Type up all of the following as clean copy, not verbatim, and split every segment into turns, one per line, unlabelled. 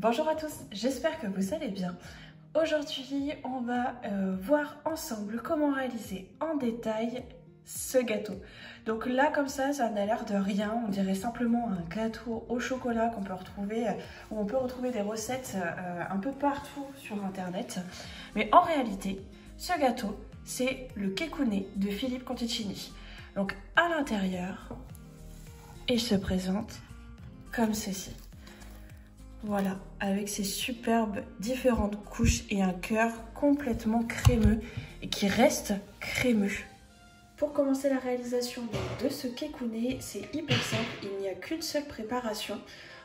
Bonjour à tous, j'espère que vous allez bien. Aujourd'hui, on va voir ensemble comment réaliser en détail ce gâteau. Donc là, comme ça n'a l'air de rien. On dirait simplement un gâteau au chocolat qu'on peut retrouver, où on peut retrouver des recettes un peu partout sur Internet. Mais en réalité, ce gâteau, c'est le Kekouné de Philippe Conticini. Donc à l'intérieur, il se présente comme ceci. Voilà, avec ces superbes différentes couches et un cœur complètement crémeux et qui reste crémeux. Pour commencer la réalisation de ce Kekouné, c'est hyper simple, il n'y a qu'une seule préparation,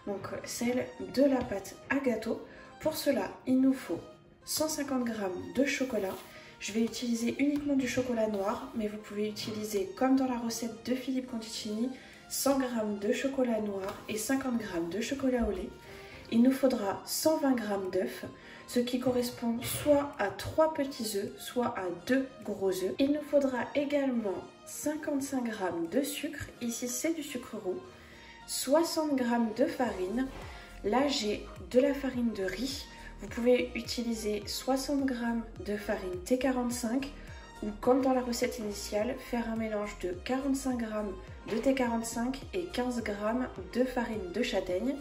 donc celle de la pâte à gâteau. Pour cela, il nous faut 150 g de chocolat. Je vais utiliser uniquement du chocolat noir, mais vous pouvez utiliser, comme dans la recette de Philippe Conticini, 100 g de chocolat noir et 50 g de chocolat au lait. Il nous faudra 120 g d'œufs, ce qui correspond soit à 3 petits œufs, soit à 2 gros œufs. Il nous faudra également 55 g de sucre, ici c'est du sucre roux, 60 g de farine. Là j'ai de la farine de riz. Vous pouvez utiliser 60 g de farine T45 ou comme dans la recette initiale, faire un mélange de 45 g de T45 et 15 g de farine de châtaigne.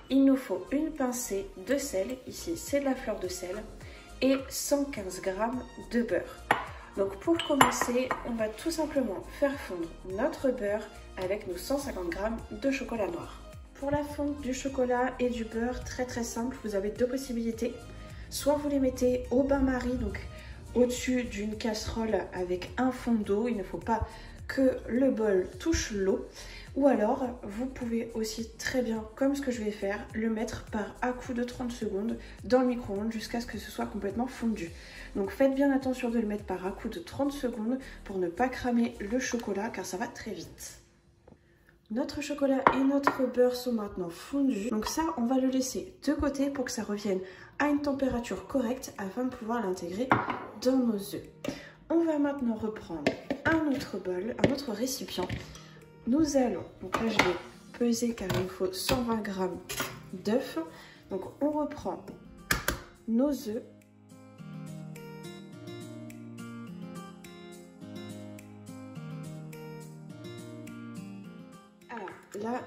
Il nous faut une pincée de sel, ici c'est de la fleur de sel, et 115 g de beurre. Donc pour commencer, on va tout simplement faire fondre notre beurre avec nos 150 g de chocolat noir. Pour la fonte du chocolat et du beurre, très simple, vous avez deux possibilités. Soit vous les mettez au bain-marie, donc au-dessus d'une casserole avec un fond d'eau, il ne faut pas que le bol touche l'eau. Ou alors, vous pouvez aussi très bien, comme ce que je vais faire, le mettre par à-coups de 30 secondes dans le micro-ondes jusqu'à ce que ce soit complètement fondu. Donc faites bien attention de le mettre par à-coups de 30 secondes pour ne pas cramer le chocolat car ça va très vite. Notre chocolat et notre beurre sont maintenant fondus. Donc ça, on va le laisser de côté pour que ça revienne à une température correcte afin de pouvoir l'intégrer dans nos œufs. On va maintenant reprendre un autre bol, un autre récipient. Nous allons, donc là je vais peser car il faut 120 g d'œufs. Donc on reprend nos œufs. Alors là,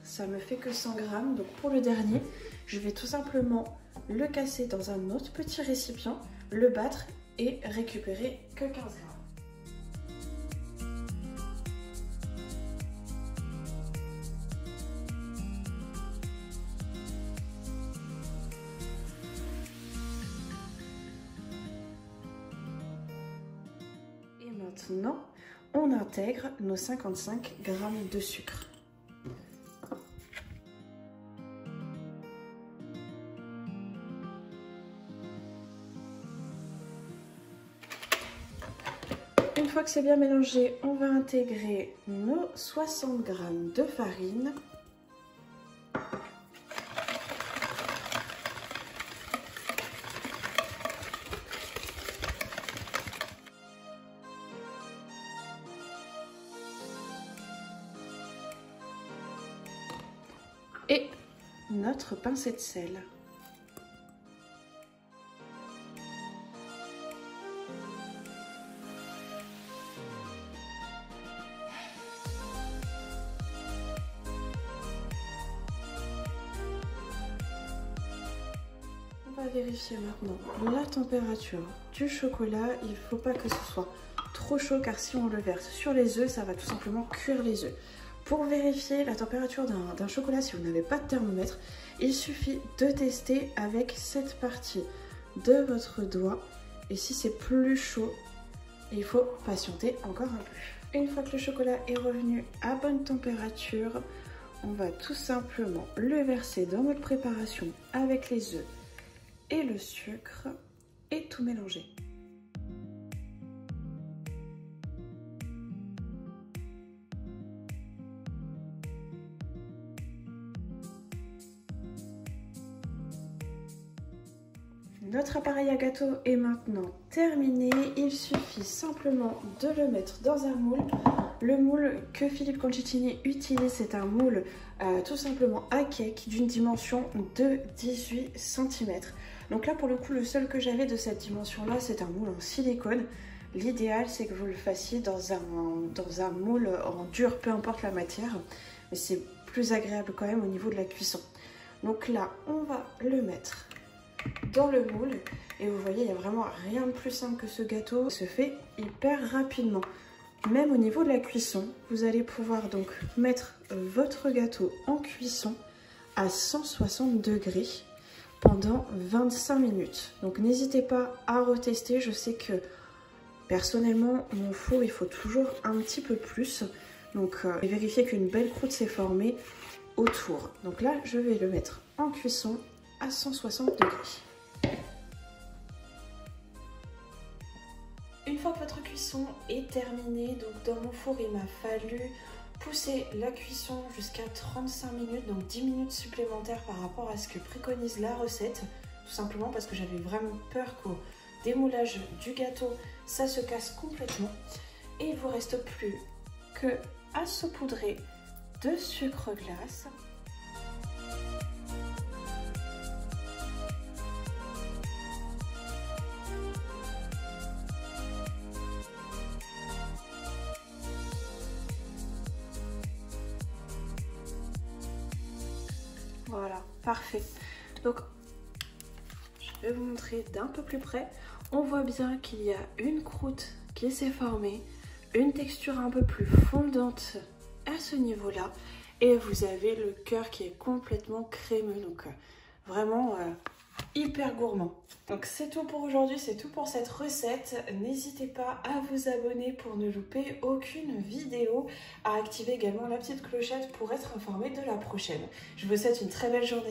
ça me fait que 100 g. Donc pour le dernier, je vais tout simplement le casser dans un autre petit récipient, le battre et récupérer que 15 g. Maintenant, on intègre nos 55 g de sucre. Une fois que c'est bien mélangé, on va intégrer nos 60 g de farine. Et notre pincée de sel. On va vérifier maintenant la température du chocolat. Il ne faut pas que ce soit trop chaud car si on le verse sur les œufs, ça va tout simplement cuire les œufs. Pour vérifier la température d'un chocolat, si vous n'avez pas de thermomètre, il suffit de tester avec cette partie de votre doigt. Et si c'est plus chaud, il faut patienter encore un peu. Une fois que le chocolat est revenu à bonne température, on va tout simplement le verser dans notre préparation avec les œufs et le sucre et tout mélanger. Notre appareil à gâteau est maintenant terminé. Il suffit simplement de le mettre dans un moule le moule que Philippe Concitini utilise, c'est un moule tout simplement à cake d'une dimension de 18 cm. Donc là pour le coup le seul que j'avais de cette dimension là c'est un moule en silicone. L'idéal c'est que vous le fassiez dans un moule en dur, peu importe la matière, mais c'est plus agréable quand même au niveau de la cuisson. Donc là on va le mettre dans le moule et vous voyez il n'y a vraiment rien de plus simple que ce gâteau, il se fait hyper rapidement. Même au niveau de la cuisson, vous allez pouvoir donc mettre votre gâteau en cuisson à 160 degrés pendant 25 minutes. Donc n'hésitez pas à retester, je sais que personnellement mon four il faut toujours un petit peu plus. Donc vérifiez qu'une belle croûte s'est formée autour. Donc là je vais le mettre en cuisson à 160 degrés. Une fois que votre cuisson est terminée, donc dans mon four il m'a fallu pousser la cuisson jusqu'à 35 minutes, donc 10 minutes supplémentaires par rapport à ce que préconise la recette, tout simplement parce que j'avais vraiment peur qu'au démoulage du gâteau ça se casse complètement. Et il ne vous reste plus que à saupoudrer de sucre glace. Voilà, parfait. Donc, je vais vous montrer d'un peu plus près. On voit bien qu'il y a une croûte qui s'est formée, une texture un peu plus fondante à ce niveau-là. Et vous avez le cœur qui est complètement crémeux. Donc, vraiment hyper gourmand. Donc, c'est tout pour aujourd'hui, c'est tout pour cette recette. N'hésitez pas à vous abonner pour ne louper aucune vidéo, à activer également la petite clochette pour être informé de la prochaine. Je vous souhaite une très belle journée.